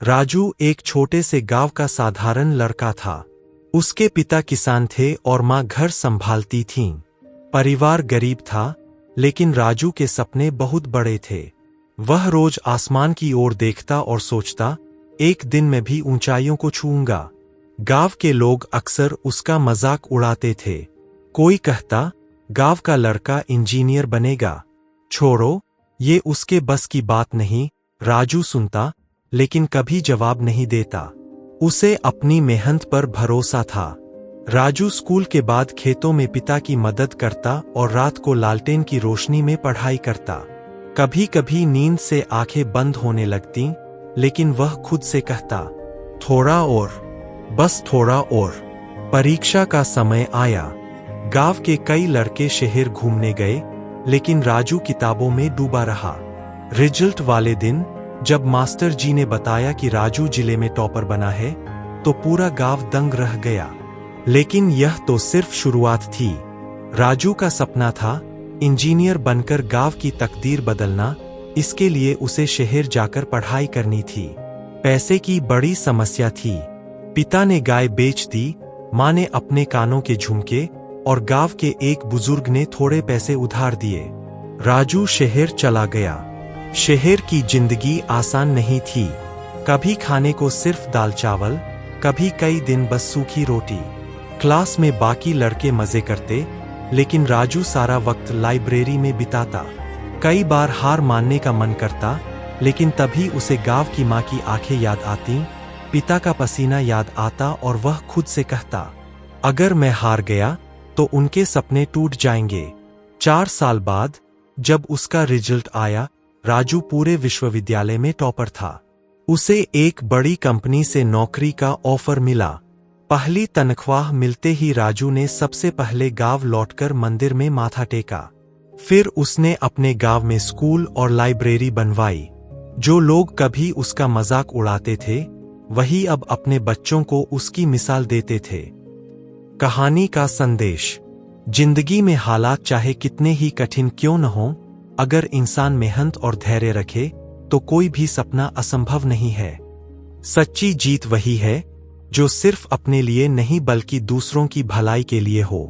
राजू एक छोटे से गांव का साधारण लड़का था। उसके पिता किसान थे और मां घर संभालती थीं। परिवार गरीब था, लेकिन राजू के सपने बहुत बड़े थे। वह रोज आसमान की ओर देखता और सोचता, एक दिन मैं भी ऊंचाइयों को छूऊंगा। गांव के लोग अक्सर उसका मजाक उड़ाते थे। कोई कहता, गांव का लड़का इंजीनियर बनेगा। छोड़ो, ये उसके बस की बात नहीं। राजू सुनता, लेकिन कभी जवाब नहीं देता। उसे अपनी मेहनत पर भरोसा था। राजू स्कूल के बाद खेतों में पिता की मदद करता और रात को लालटेन की रोशनी में पढ़ाई करता। कभी कभी नींद से आंखें बंद होने लगती, लेकिन वह खुद से कहता, थोड़ा और, बस थोड़ा और। परीक्षा का समय आया। गांव के कई लड़के शहर घूमने गए, लेकिन राजू किताबों में डूबा रहा। रिजल्ट वाले दिन जब मास्टर जी ने बताया कि राजू जिले में टॉपर बना है, तो पूरा गांव दंग रह गया। लेकिन यह तो सिर्फ शुरुआत थी। राजू का सपना था इंजीनियर बनकर गांव की तकदीर बदलना। इसके लिए उसे शहर जाकर पढ़ाई करनी थी। पैसे की बड़ी समस्या थी। पिता ने गाय बेच दी, मां ने अपने कानों के झुमके और गांव के एक बुजुर्ग ने थोड़े पैसे उधार दिए। राजू शहर चला गया। शहर की जिंदगी आसान नहीं थी। कभी खाने को सिर्फ दाल चावल, कभी कई दिन बस सूखी रोटी। क्लास में बाकी लड़के मजे करते, लेकिन राजू सारा वक्त लाइब्रेरी में बिताता। कई बार हार मानने का मन करता, लेकिन तभी उसे गांव की मां की आंखें याद आती, पिता का पसीना याद आता और वह खुद से कहता, अगर मैं हार गया तो उनके सपने टूट जाएंगे। 4 साल बाद जब उसका रिजल्ट आया, राजू पूरे विश्वविद्यालय में टॉपर था। उसे एक बड़ी कंपनी से नौकरी का ऑफर मिला। पहली तनख्वाह मिलते ही राजू ने सबसे पहले गांव लौटकर मंदिर में माथा टेका। फिर उसने अपने गांव में स्कूल और लाइब्रेरी बनवाई। जो लोग कभी उसका मजाक उड़ाते थे, वही अब अपने बच्चों को उसकी मिसाल देते थे। कहानी का संदेश: जिंदगी में हालात चाहे कितने ही कठिन क्यों न हों, अगर इंसान मेहनत और धैर्य रखे तो कोई भी सपना असंभव नहीं है। सच्ची जीत वही है जो सिर्फ अपने लिए नहीं बल्कि दूसरों की भलाई के लिए हो।